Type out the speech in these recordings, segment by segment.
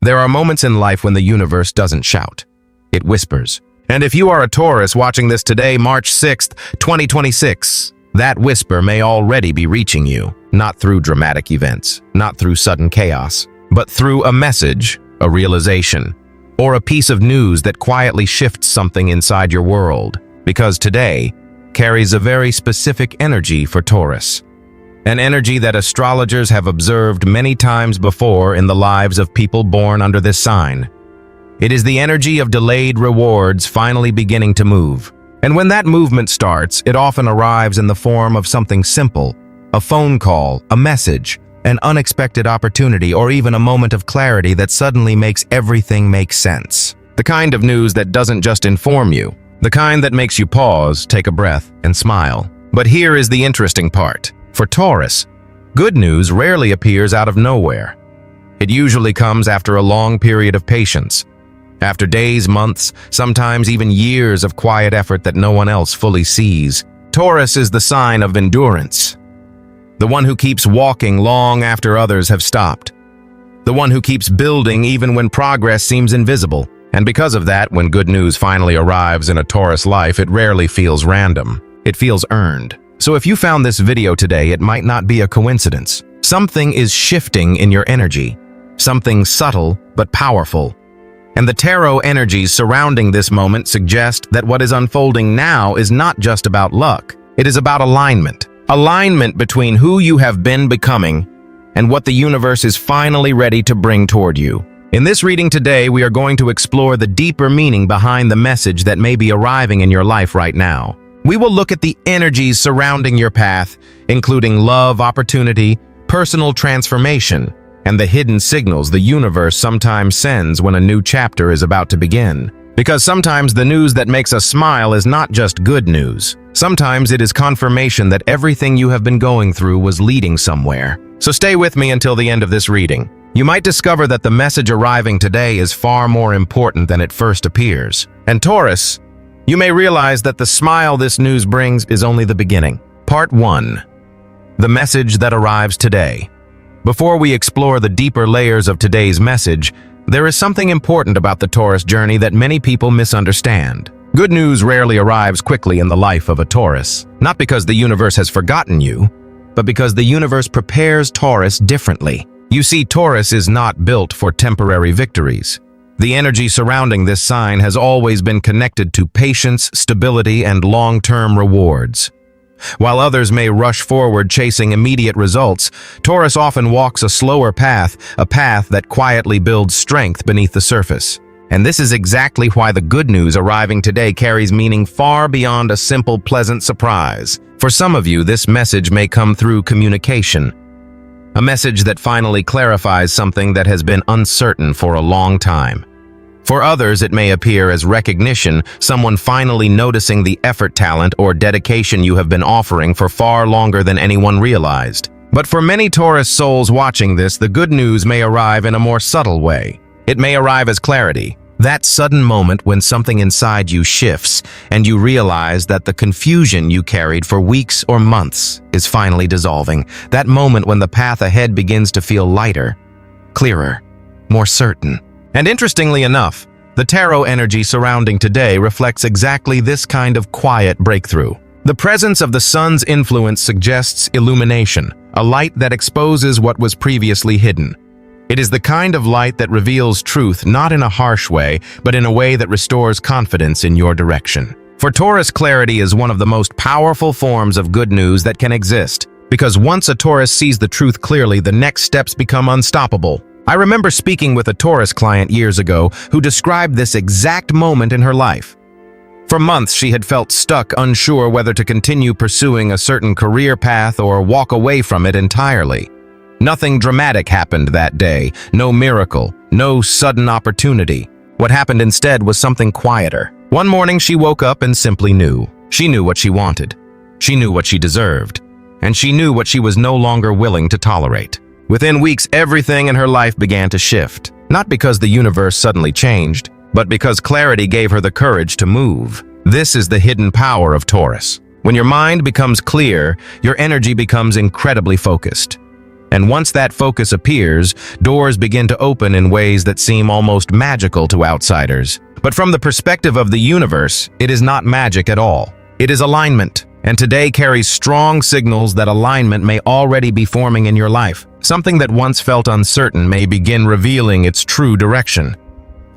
There are moments in life when the universe doesn't shout. It whispers. And if you are a Taurus watching this today, March 6th, 2026, that whisper may already be reaching you, not through dramatic events, not through sudden chaos, but through a message, a realization, or a piece of news that quietly shifts something inside your world, because today carries a very specific energy for Taurus. An energy that astrologers have observed many times before in the lives of people born under this sign. It is the energy of delayed rewards finally beginning to move. And when that movement starts, it often arrives in the form of something simple, a phone call, a message, an unexpected opportunity, or even a moment of clarity that suddenly makes everything make sense. The kind of news that doesn't just inform you, the kind that makes you pause, take a breath, and smile. But here is the interesting part. For Taurus, good news rarely appears out of nowhere. It usually comes after a long period of patience, after days, months, sometimes even years of quiet effort that no one else fully sees. Taurus is the sign of endurance, the one who keeps walking long after others have stopped, the one who keeps building even when progress seems invisible. And because of that, when good news finally arrives in a Taurus life, it rarely feels random. It feels earned. So if you found this video today, it might not be a coincidence. Something is shifting in your energy, something subtle but powerful. And the tarot energies surrounding this moment suggest that what is unfolding now is not just about luck. It is about alignment. Alignment between who you have been becoming and what the universe is finally ready to bring toward you. In this reading today, we are going to explore the deeper meaning behind the message that may be arriving in your life right now. We will look at the energies surrounding your path, including love, opportunity, personal transformation, and the hidden signals the universe sometimes sends when a new chapter is about to begin. Because sometimes the news that makes us smile is not just good news. Sometimes it is confirmation that everything you have been going through was leading somewhere. So stay with me until the end of this reading. You might discover that the message arriving today is far more important than it first appears. And Taurus, you may realize that the smile this news brings is only the beginning. Part 1. The message that arrives today. Before we explore the deeper layers of today's message, there is something important about the Taurus journey that many people misunderstand. Good news rarely arrives quickly in the life of a Taurus, not because the universe has forgotten you, but because the universe prepares Taurus differently. You see, Taurus is not built for temporary victories. The energy surrounding this sign has always been connected to patience, stability, and long-term rewards. While others may rush forward chasing immediate results, Taurus often walks a slower path, a path that quietly builds strength beneath the surface. And this is exactly why the good news arriving today carries meaning far beyond a simple, pleasant surprise. For some of you, this message may come through communication, a message that finally clarifies something that has been uncertain for a long time. For others, it may appear as recognition, someone finally noticing the effort, talent, or dedication you have been offering for far longer than anyone realized. But for many Taurus souls watching this, the good news may arrive in a more subtle way. It may arrive as clarity, that sudden moment when something inside you shifts and you realize that the confusion you carried for weeks or months is finally dissolving. That moment when the path ahead begins to feel lighter, clearer, more certain. And interestingly enough, the tarot energy surrounding today reflects exactly this kind of quiet breakthrough. The presence of the sun's influence suggests illumination, a light that exposes what was previously hidden. It is the kind of light that reveals truth not in a harsh way, but in a way that restores confidence in your direction. For Taurus, clarity is one of the most powerful forms of good news that can exist, because once a Taurus sees the truth clearly, the next steps become unstoppable. I remember speaking with a Taurus client years ago who described this exact moment in her life. For months, she had felt stuck, unsure whether to continue pursuing a certain career path or walk away from it entirely. Nothing dramatic happened that day, no miracle, no sudden opportunity. What happened instead was something quieter. One morning, she woke up and simply knew. She knew what she wanted. She knew what she deserved. And she knew what she was no longer willing to tolerate. Within weeks, everything in her life began to shift, not because the universe suddenly changed, but because clarity gave her the courage to move. This is the hidden power of Taurus. When your mind becomes clear, your energy becomes incredibly focused. And once that focus appears, doors begin to open in ways that seem almost magical to outsiders. But from the perspective of the universe, it is not magic at all. It is alignment, and today carries strong signals that alignment may already be forming in your life. Something that once felt uncertain may begin revealing its true direction.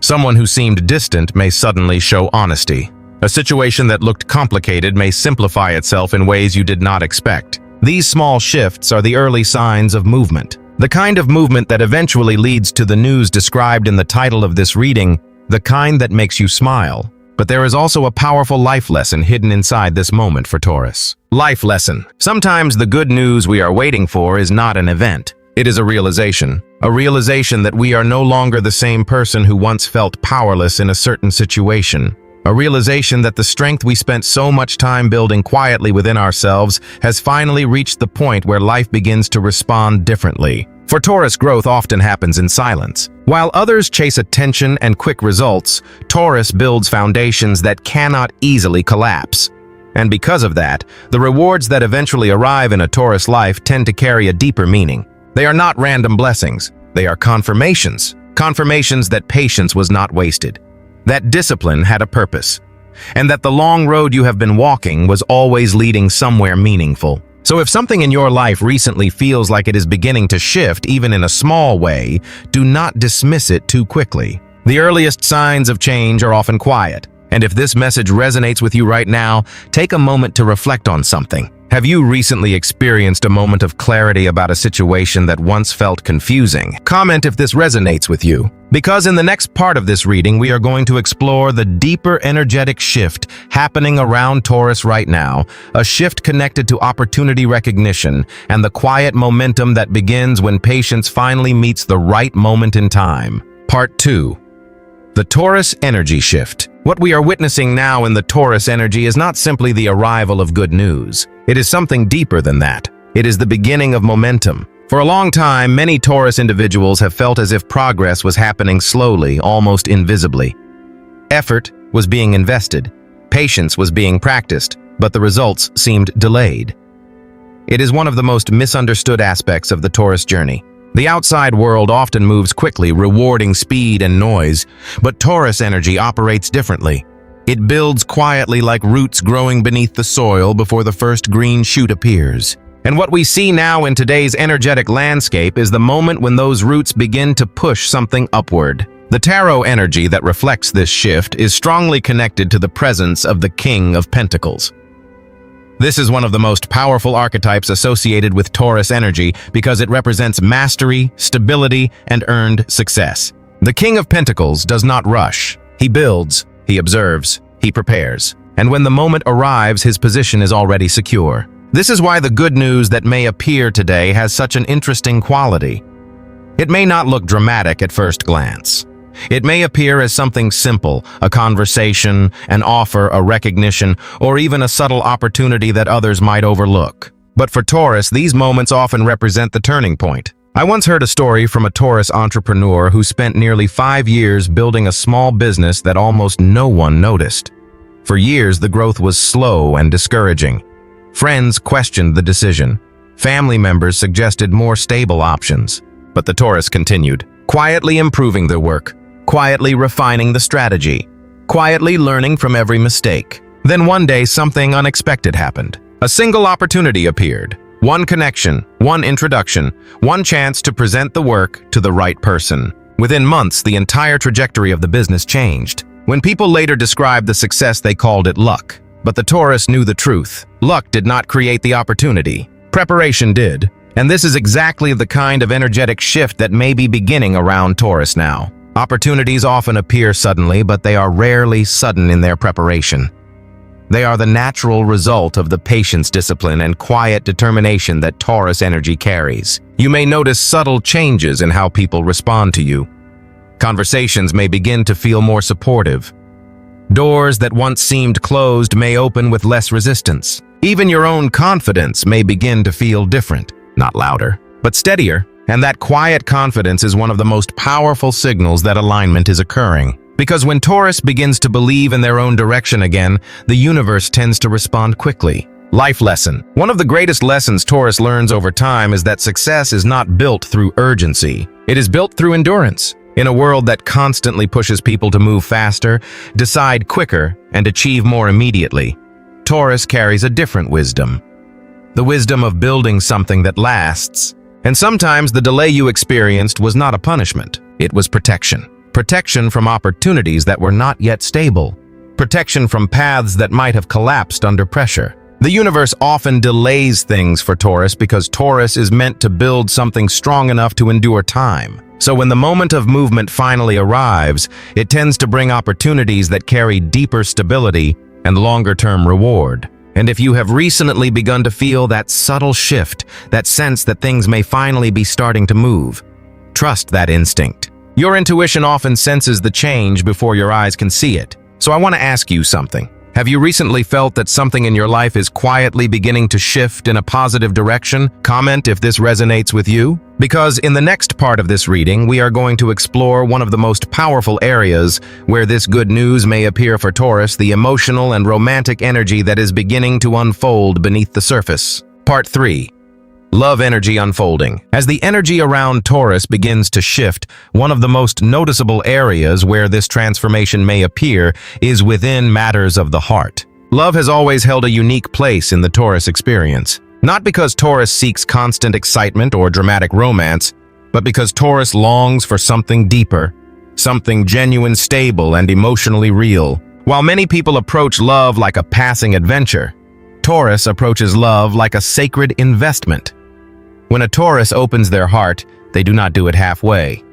Someone who seemed distant may suddenly show honesty. A situation that looked complicated may simplify itself in ways you did not expect. These small shifts are the early signs of movement. The kind of movement that eventually leads to the news described in the title of this reading, the kind that makes you smile. But there is also a powerful life lesson hidden inside this moment for Taurus. Life lesson. Sometimes the good news we are waiting for is not an event. It is a realization that we are no longer the same person who once felt powerless in a certain situation. A realization that the strength we spent so much time building quietly within ourselves has finally reached the point where life begins to respond differently. For Taurus, growth often happens in silence. While others chase attention and quick results, Taurus builds foundations that cannot easily collapse. And because of that, the rewards that eventually arrive in a Taurus life tend to carry a deeper meaning. They are not random blessings. They are confirmations. Confirmations that patience was not wasted, that discipline had a purpose, and that the long road you have been walking was always leading somewhere meaningful. So if something in your life recently feels like it is beginning to shift, even in a small way, do not dismiss it too quickly. The earliest signs of change are often quiet, and if this message resonates with you right now, take a moment to reflect on something. Have you recently experienced a moment of clarity about a situation that once felt confusing? Comment if this resonates with you, because in the next part of this reading, we are going to explore the deeper energetic shift happening around Taurus right now, a shift connected to opportunity recognition and the quiet momentum that begins when patience finally meets the right moment in time. Part 2. The Taurus energy shift. What we are witnessing now in the Taurus energy is not simply the arrival of good news. It is something deeper than that. It is the beginning of momentum. For a long time, many Taurus individuals have felt as if progress was happening slowly, almost invisibly. Effort was being invested, patience was being practiced, but the results seemed delayed. It is one of the most misunderstood aspects of the Taurus journey. The outside world often moves quickly, rewarding speed and noise, but Taurus energy operates differently. It builds quietly like roots growing beneath the soil before the first green shoot appears. And what we see now in today's energetic landscape is the moment when those roots begin to push something upward. The tarot energy that reflects this shift is strongly connected to the presence of the King of Pentacles. This is one of the most powerful archetypes associated with Taurus energy because it represents mastery, stability, and earned success. The King of Pentacles does not rush. He builds, he observes, he prepares. And when the moment arrives, his position is already secure. This is why the good news that may appear today has such an interesting quality. It may not look dramatic at first glance. It may appear as something simple, a conversation, an offer, a recognition, or even a subtle opportunity that others might overlook. But for Taurus, these moments often represent the turning point. I once heard a story from a Taurus entrepreneur who spent nearly 5 years building a small business that almost no one noticed. For years, the growth was slow and discouraging. Friends questioned the decision. Family members suggested more stable options. But the Taurus continued, quietly improving their work, quietly refining the strategy, quietly learning from every mistake. Then one day, something unexpected happened. A single opportunity appeared. One connection, one introduction, one chance to present the work to the right person. Within months, the entire trajectory of the business changed. When people later described the success, they called it luck. But the Taurus knew the truth. Luck did not create the opportunity. Preparation did. And this is exactly the kind of energetic shift that may be beginning around Taurus now. Opportunities often appear suddenly, but they are rarely sudden in their preparation. They are the natural result of the patience, discipline, and quiet determination that Taurus energy carries. You may notice subtle changes in how people respond to you. Conversations may begin to feel more supportive. Doors that once seemed closed may open with less resistance. Even your own confidence may begin to feel different, not louder, but steadier. And that quiet confidence is one of the most powerful signals that alignment is occurring. Because when Taurus begins to believe in their own direction again, the universe tends to respond quickly. Life lesson. One of the greatest lessons Taurus learns over time is that success is not built through urgency. It is built through endurance. In a world that constantly pushes people to move faster, decide quicker, and achieve more immediately, Taurus carries a different wisdom. The wisdom of building something that lasts. And sometimes the delay you experienced was not a punishment. It was protection. Protection from opportunities that were not yet stable. Protection from paths that might have collapsed under pressure. The universe often delays things for Taurus because Taurus is meant to build something strong enough to endure time. So when the moment of movement finally arrives, it tends to bring opportunities that carry deeper stability and longer-term reward. And if you have recently begun to feel that subtle shift, that sense that things may finally be starting to move, trust that instinct. Your intuition often senses the change before your eyes can see it. So I want to ask you something. Have you recently felt that something in your life is quietly beginning to shift in a positive direction? Comment if this resonates with you. Because in the next part of this reading, we are going to explore one of the most powerful areas where this good news may appear for Taurus, the emotional and romantic energy that is beginning to unfold beneath the surface. Part 3. Love energy unfolding. As the energy around Taurus begins to shift, one of the most noticeable areas where this transformation may appear is within matters of the heart. Love has always held a unique place in the Taurus experience. Not because Taurus seeks constant excitement or dramatic romance, but because Taurus longs for something deeper, something genuine, stable, and emotionally real. While many people approach love like a passing adventure, Taurus approaches love like a sacred investment. When a Taurus opens their heart, they do not do it halfway.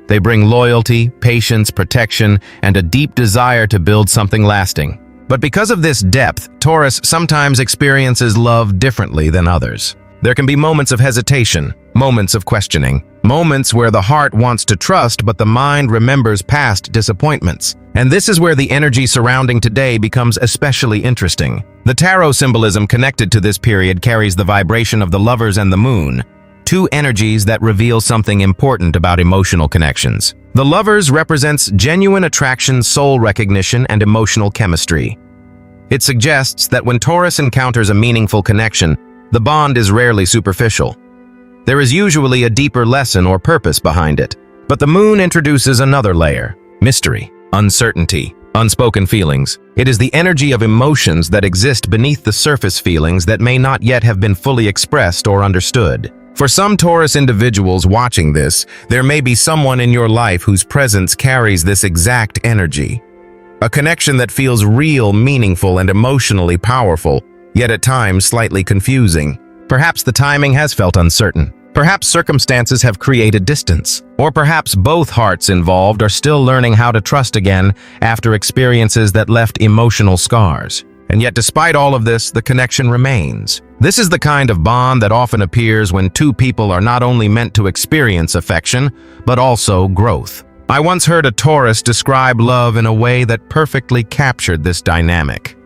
They bring loyalty, patience, protection, and a deep desire to build something lasting. But because of this depth, Taurus sometimes experiences love differently than others. There can be moments of hesitation, moments of questioning, moments where the heart wants to trust but the mind remembers past disappointments. And this is where the energy surrounding today becomes especially interesting. The tarot symbolism connected to this period carries the vibration of the lovers and the moon, two energies that reveal something important about emotional connections. The lovers represents genuine attraction, soul recognition, and emotional chemistry. It suggests that when Taurus encounters a meaningful connection, the bond is rarely superficial. There is usually a deeper lesson or purpose behind it. But the moon introduces another layer: mystery, uncertainty, unspoken feelings. It is the energy of emotions that exist beneath the surface, feelings that may not yet have been fully expressed or understood. For some Taurus individuals watching this, there may be someone in your life whose presence carries this exact energy. A connection that feels real, meaningful, and emotionally powerful, yet at times slightly confusing. Perhaps the timing has felt uncertain. Perhaps circumstances have created distance. Or perhaps both hearts involved are still learning how to trust again after experiences that left emotional scars. And yet despite all of this, the connection remains. This is the kind of bond that often appears when two people are not only meant to experience affection, but also growth. I once heard a Taurus describe love in a way that perfectly captured this dynamic.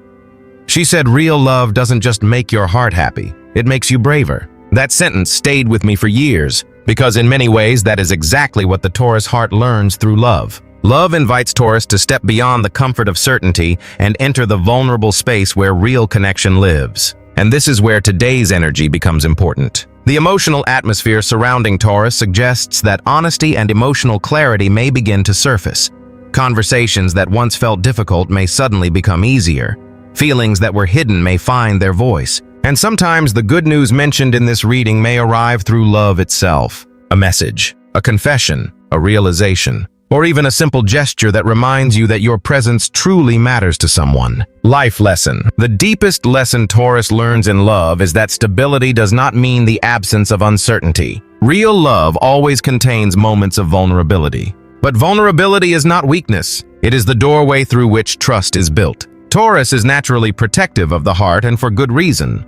She said, "Real love doesn't just make your heart happy, it makes you braver." That sentence stayed with me for years, because in many ways that is exactly what the Taurus heart learns through love. Love invites Taurus to step beyond the comfort of certainty and enter the vulnerable space where real connection lives. And this is where today's energy becomes important. The emotional atmosphere surrounding Taurus suggests that honesty and emotional clarity may begin to surface. Conversations that once felt difficult may suddenly become easier. Feelings that were hidden may find their voice. And sometimes the good news mentioned in this reading may arrive through love itself. A message, a confession, a realization, or even a simple gesture that reminds you that your presence truly matters to someone. Life lesson. The deepest lesson Taurus learns in love is that stability does not mean the absence of uncertainty. Real love always contains moments of vulnerability. But vulnerability is not weakness. It is the doorway through which trust is built. Taurus is naturally protective of the heart, and for good reason.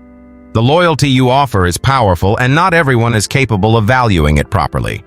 The loyalty you offer is powerful, and not everyone is capable of valuing it properly.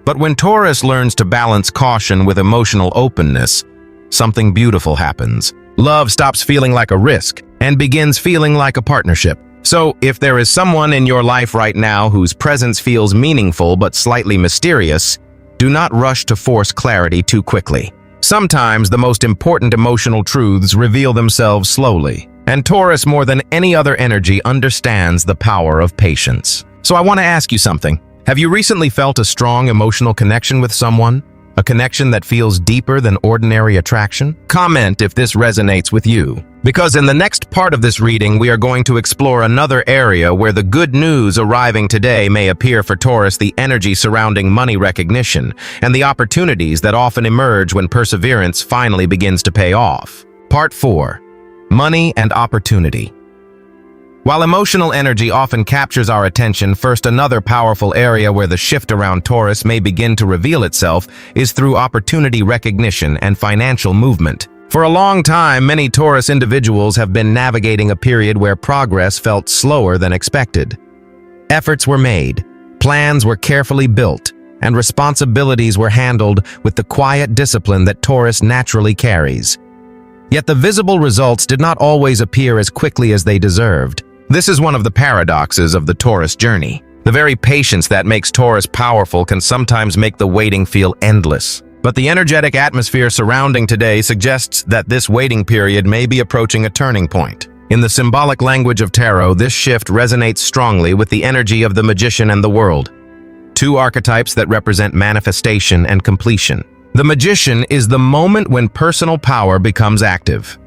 But when Taurus learns to balance caution with emotional openness, something beautiful happens. Love stops feeling like a risk and begins feeling like a partnership. So, if there is someone in your life right now whose presence feels meaningful but slightly mysterious, do not rush to force clarity too quickly. Sometimes the most important emotional truths reveal themselves slowly. And Taurus, more than any other energy, understands the power of patience. So I want to ask you something. Have you recently felt a strong emotional connection with someone? A connection that feels deeper than ordinary attraction? Comment if this resonates with you. Because in the next part of this reading, we are going to explore another area where the good news arriving today may appear for Taurus, the energy surrounding money recognition, and the opportunities that often emerge when perseverance finally begins to pay off. Part 4. Money and opportunity. While emotional energy often captures our attention, first, another powerful area where the shift around Taurus may begin to reveal itself is through opportunity recognition and financial movement. For a long time, many Taurus individuals have been navigating a period where progress felt slower than expected. Efforts were made, plans were carefully built, and responsibilities were handled with the quiet discipline that Taurus naturally carries. Yet the visible results did not always appear as quickly as they deserved. This is one of the paradoxes of the Taurus journey. The very patience that makes Taurus powerful can sometimes make the waiting feel endless. But the energetic atmosphere surrounding today suggests that this waiting period may be approaching a turning point. In the symbolic language of tarot, this shift resonates strongly with the energy of the magician and the world, two archetypes that represent manifestation and completion. The magician is the moment when personal power becomes active.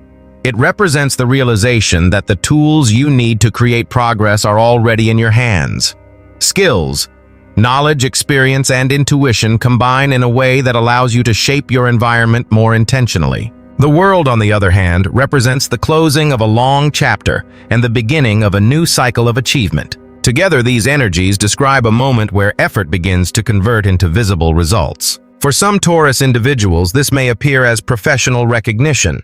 It represents the realization that the tools you need to create progress are already in your hands. Skills, knowledge, experience, and intuition combine in a way that allows you to shape your environment more intentionally. The world, on the other hand, represents the closing of a long chapter and the beginning of a new cycle of achievement. Together, these energies describe a moment where effort begins to convert into visible results. For some Taurus individuals, this may appear as professional recognition.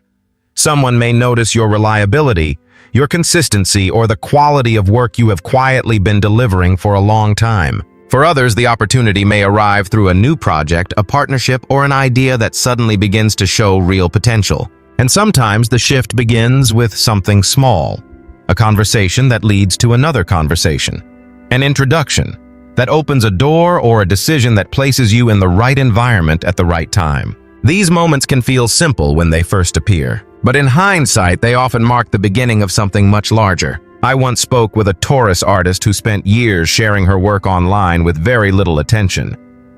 Someone may notice your reliability, your consistency, or the quality of work you have quietly been delivering for a long time. For others, the opportunity may arrive through a new project, a partnership, or an idea that suddenly begins to show real potential. And sometimes the shift begins with something small, a conversation that leads to another conversation, an introduction that opens a door, or a decision that places you in the right environment at the right time. These moments can feel simple when they first appear, but in hindsight, they often mark the beginning of something much larger. I once spoke with a Taurus artist who spent years sharing her work online with very little attention.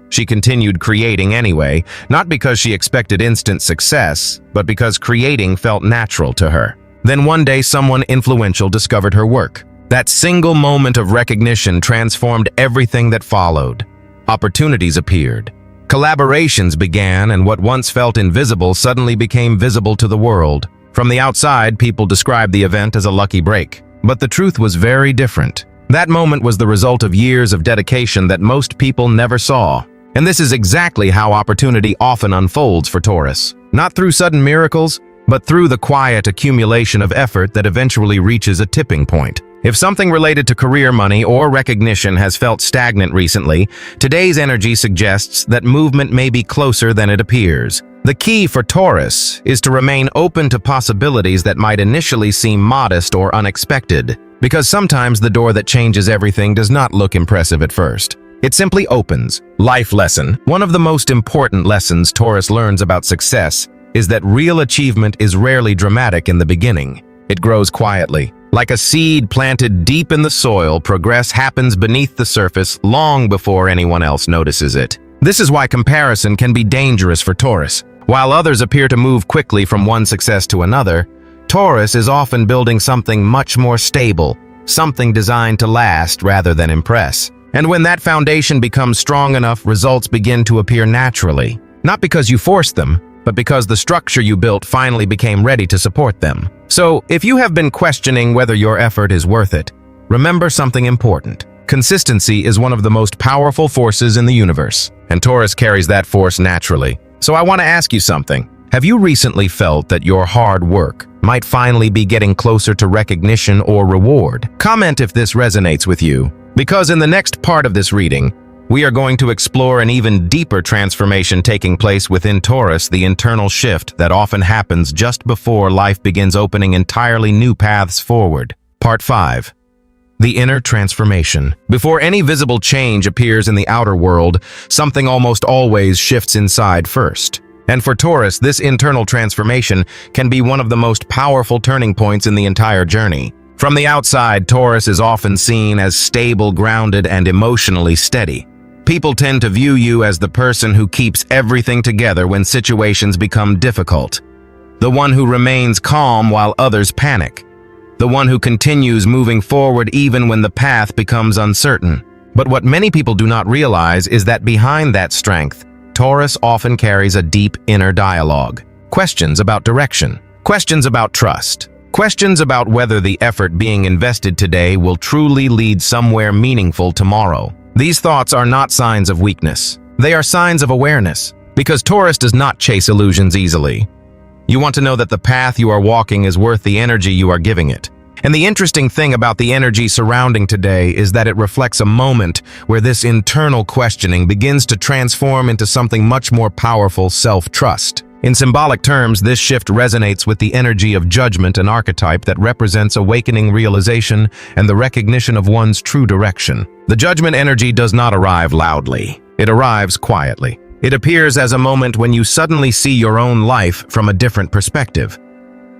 She continued creating anyway, not because she expected instant success, but because creating felt natural to her. Then one day, someone influential discovered her work. That single moment of recognition transformed everything that followed. Opportunities appeared. Collaborations began, and what once felt invisible suddenly became visible to the world. From the outside, people described the event as a lucky break. But the truth was very different. That moment was the result of years of dedication that most people never saw. And this is exactly how opportunity often unfolds for Taurus. Not through sudden miracles, but through the quiet accumulation of effort that eventually reaches a tipping point. If something related to career, money, or recognition has felt stagnant recently, today's energy suggests that movement may be closer than it appears. The key for Taurus is to remain open to possibilities that might initially seem modest or unexpected, because sometimes the door that changes everything does not look impressive at first. It simply opens. Life lesson. One of the most important lessons Taurus learns about success is that real achievement is rarely dramatic in the beginning. It grows quietly. Like a seed planted deep in the soil, progress happens beneath the surface long before anyone else notices it. This is why comparison can be dangerous for Taurus. While others appear to move quickly from one success to another, Taurus is often building something much more stable, something designed to last rather than impress. And when that foundation becomes strong enough, results begin to appear naturally. Not because you forced them, but because the structure you built finally became ready to support them. So, if you have been questioning whether your effort is worth it, remember something important. Consistency is one of the most powerful forces in the universe, and Taurus carries that force naturally. So I want to ask you something. Have you recently felt that your hard work might finally be getting closer to recognition or reward? Comment if this resonates with you, because in the next part of this reading, we are going to explore an even deeper transformation taking place within Taurus, the internal shift that often happens just before life begins opening entirely new paths forward. Part 5. The inner transformation. Before any visible change appears in the outer world, something almost always shifts inside first. And for Taurus, this internal transformation can be one of the most powerful turning points in the entire journey. From the outside, Taurus is often seen as stable, grounded, and emotionally steady. People tend to view you as the person who keeps everything together when situations become difficult. The one who remains calm while others panic. The one who continues moving forward even when the path becomes uncertain. But what many people do not realize is that behind that strength, Taurus often carries a deep inner dialogue. Questions about direction. Questions about trust. Questions about whether the effort being invested today will truly lead somewhere meaningful tomorrow. These thoughts are not signs of weakness. They are signs of awareness, because Taurus does not chase illusions easily. You want to know that the path you are walking is worth the energy you are giving it. And the interesting thing about the energy surrounding today is that it reflects a moment where this internal questioning begins to transform into something much more powerful: self-trust. In symbolic terms, this shift resonates with the energy of judgment, an archetype that represents awakening realization and the recognition of one's true direction. The judgment energy does not arrive loudly. It arrives quietly. It appears as a moment when you suddenly see your own life from a different perspective.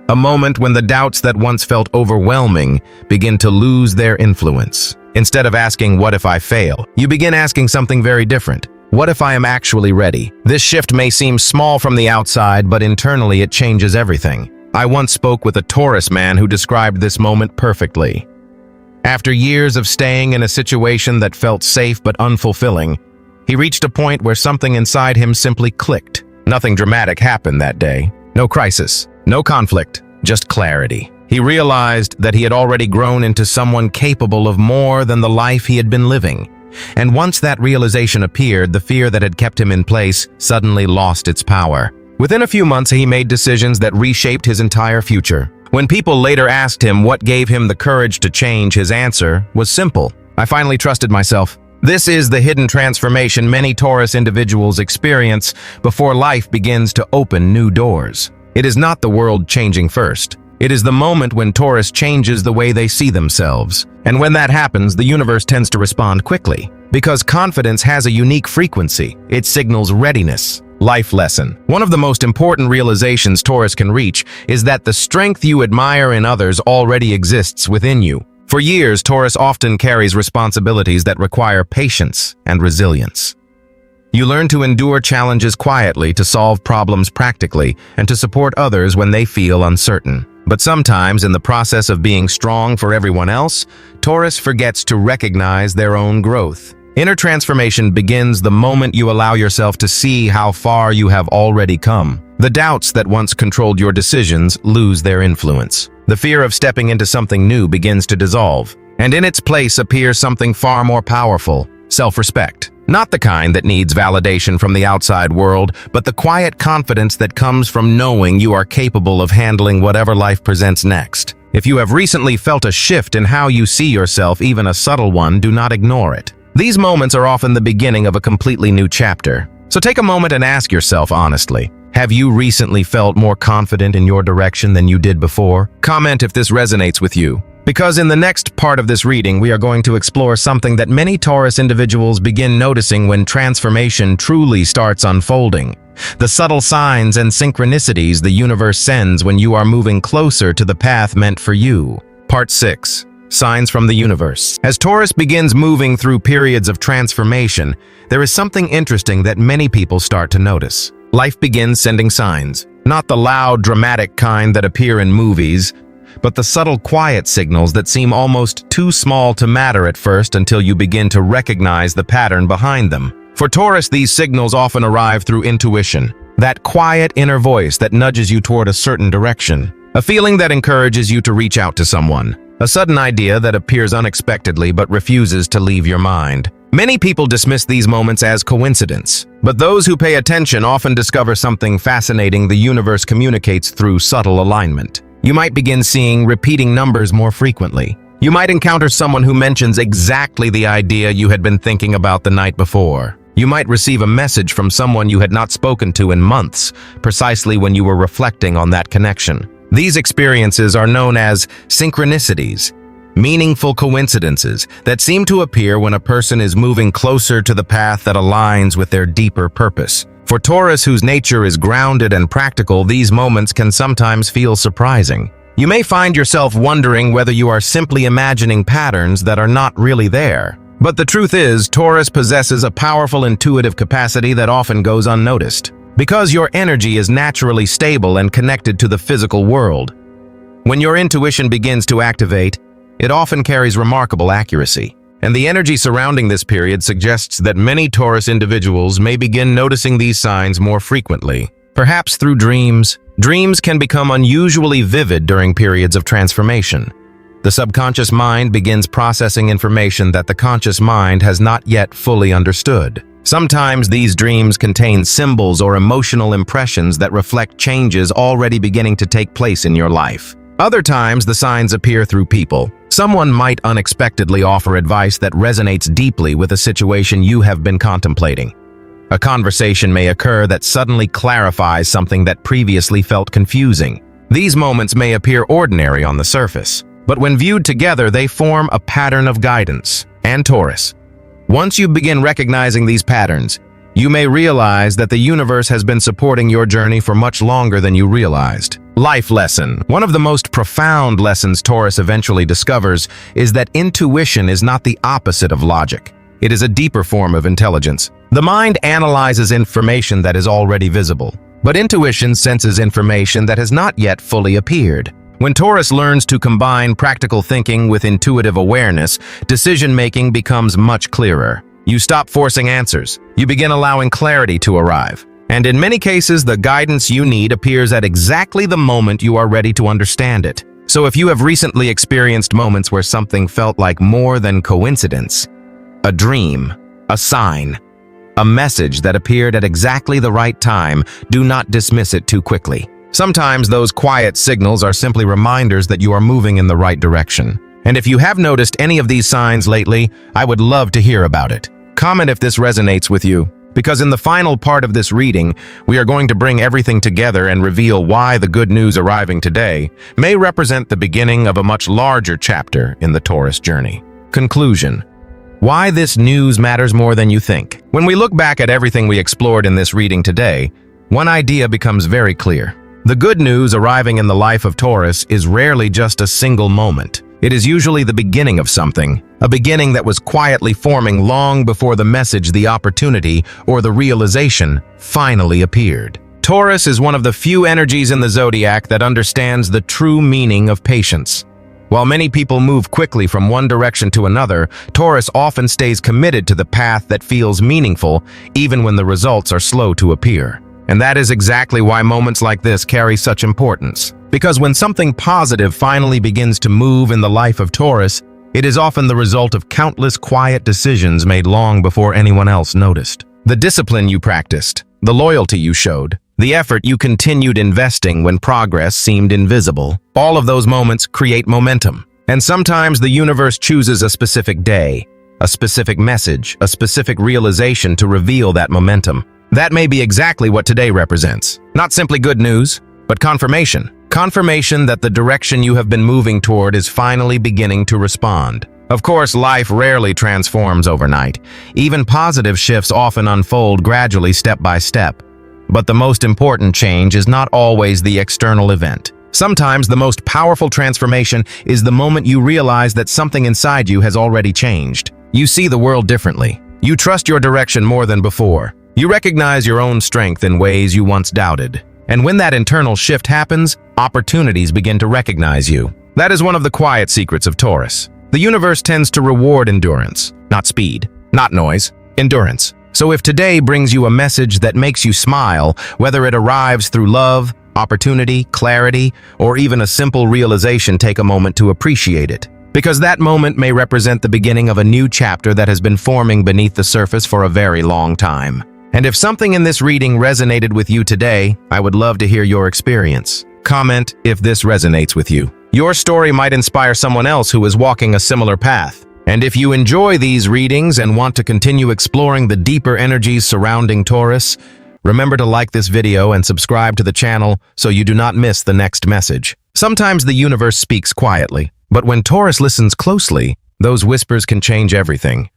A moment when the doubts that once felt overwhelming begin to lose their influence. Instead of asking, "What if I fail?" you begin asking something very different. What if I am actually ready? This shift may seem small from the outside, but internally it changes everything. I once spoke with a Taurus man who described this moment perfectly. After years of staying in a situation that felt safe but unfulfilling, he reached a point where something inside him simply clicked. Nothing dramatic happened that day. No crisis, no conflict, just clarity. He realized that he had already grown into someone capable of more than the life he had been living. And once that realization appeared, the fear that had kept him in place suddenly lost its power. Within a few months, he made decisions that reshaped his entire future. When people later asked him what gave him the courage to change, his answer was simple: "I finally trusted myself." This is the hidden transformation many Taurus individuals experience before life begins to open new doors. It is not the world changing first. It is the moment when Taurus changes the way they see themselves. And when that happens, the universe tends to respond quickly. Because confidence has a unique frequency, it signals readiness. Life lesson. One of the most important realizations Taurus can reach is that the strength you admire in others already exists within you. For years, Taurus often carries responsibilities that require patience and resilience. You learn to endure challenges quietly, to solve problems practically, and to support others when they feel uncertain. But sometimes, in the process of being strong for everyone else, Taurus forgets to recognize their own growth. Inner transformation begins the moment you allow yourself to see how far you have already come. The doubts that once controlled your decisions lose their influence. The fear of stepping into something new begins to dissolve, and in its place appears something far more powerful: self-respect. Not the kind that needs validation from the outside world, but the quiet confidence that comes from knowing you are capable of handling whatever life presents next. If you have recently felt a shift in how you see yourself, even a subtle one, do not ignore it. These moments are often the beginning of a completely new chapter. So take a moment and ask yourself honestly, have you recently felt more confident in your direction than you did before? Comment if this resonates with you. Because in the next part of this reading, we are going to explore something that many Taurus individuals begin noticing when transformation truly starts unfolding. The subtle signs and synchronicities the universe sends when you are moving closer to the path meant for you. Part 6. Signs from the universe. As Taurus begins moving through periods of transformation, there is something interesting that many people start to notice. Life begins sending signs. Not the loud, dramatic kind that appear in movies, but the subtle, quiet signals that seem almost too small to matter at first until you begin to recognize the pattern behind them. For Taurus, these signals often arrive through intuition, that quiet inner voice that nudges you toward a certain direction, a feeling that encourages you to reach out to someone, a sudden idea that appears unexpectedly but refuses to leave your mind. Many people dismiss these moments as coincidence, but those who pay attention often discover something fascinating the universe communicates through subtle alignment. You might begin seeing repeating numbers more frequently. You might encounter someone who mentions exactly the idea you had been thinking about the night before. You might receive a message from someone you had not spoken to in months, precisely when you were reflecting on that connection. These experiences are known as synchronicities, meaningful coincidences that seem to appear when a person is moving closer to the path that aligns with their deeper purpose. For Taurus, whose nature is grounded and practical, these moments can sometimes feel surprising. You may find yourself wondering whether you are simply imagining patterns that are not really there. But the truth is, Taurus possesses a powerful intuitive capacity that often goes unnoticed, because your energy is naturally stable and connected to the physical world. When your intuition begins to activate, it often carries remarkable accuracy. And the energy surrounding this period suggests that many Taurus individuals may begin noticing these signs more frequently. Perhaps through dreams. Dreams can become unusually vivid during periods of transformation. The subconscious mind begins processing information that the conscious mind has not yet fully understood. Sometimes these dreams contain symbols or emotional impressions that reflect changes already beginning to take place in your life. Other times, the signs appear through people. Someone might unexpectedly offer advice that resonates deeply with a situation you have been contemplating. A conversation may occur that suddenly clarifies something that previously felt confusing. These moments may appear ordinary on the surface, but when viewed together, they form a pattern of guidance. And Taurus, once you begin recognizing these patterns, you may realize that the universe has been supporting your journey for much longer than you realized. Life lesson. One of the most profound lessons Taurus eventually discovers is that intuition is not the opposite of logic. It is a deeper form of intelligence. The mind analyzes information that is already visible, but intuition senses information that has not yet fully appeared. When Taurus learns to combine practical thinking with intuitive awareness, decision-making becomes much clearer. You stop forcing answers. You begin allowing clarity to arrive. And in many cases, the guidance you need appears at exactly the moment you are ready to understand it. So if you have recently experienced moments where something felt like more than coincidence, a dream, a sign, a message that appeared at exactly the right time, do not dismiss it too quickly. Sometimes those quiet signals are simply reminders that you are moving in the right direction. And if you have noticed any of these signs lately, I would love to hear about it. Comment if this resonates with you, because in the final part of this reading, we are going to bring everything together and reveal why the good news arriving today may represent the beginning of a much larger chapter in the Taurus journey. Conclusion. Why this news matters more than you think. When we look back at everything we explored in this reading today, one idea becomes very clear. The good news arriving in the life of Taurus is rarely just a single moment. It is usually the beginning of something, a beginning that was quietly forming long before the message, the opportunity, or the realization finally appeared. Taurus is one of the few energies in the zodiac that understands the true meaning of patience. While many people move quickly from one direction to another, Taurus often stays committed to the path that feels meaningful, even when the results are slow to appear. And that is exactly why moments like this carry such importance. Because when something positive finally begins to move in the life of Taurus, it is often the result of countless quiet decisions made long before anyone else noticed. The discipline you practiced, the loyalty you showed, the effort you continued investing when progress seemed invisible, all of those moments create momentum. And sometimes the universe chooses a specific day, a specific message, a specific realization to reveal that momentum. That may be exactly what today represents. Not simply good news, but confirmation. Confirmation that the direction you have been moving toward is finally beginning to respond. Of course, life rarely transforms overnight. Even positive shifts often unfold gradually, step by step. But the most important change is not always the external event. Sometimes the most powerful transformation is the moment you realize that something inside you has already changed. You see the world differently. You trust your direction more than before. You recognize your own strength in ways you once doubted. And when that internal shift happens, opportunities begin to recognize you. That is one of the quiet secrets of Taurus. The universe tends to reward endurance, not speed, not noise, endurance. So if today brings you a message that makes you smile, whether it arrives through love, opportunity, clarity, or even a simple realization, take a moment to appreciate it. Because that moment may represent the beginning of a new chapter that has been forming beneath the surface for a very long time. And if something in this reading resonated with you today, I would love to hear your experience. Comment if this resonates with you. Your story might inspire someone else who is walking a similar path. And if you enjoy these readings and want to continue exploring the deeper energies surrounding Taurus, remember to like this video and subscribe to the channel so you do not miss the next message. Sometimes the universe speaks quietly, but when Taurus listens closely, those whispers can change everything.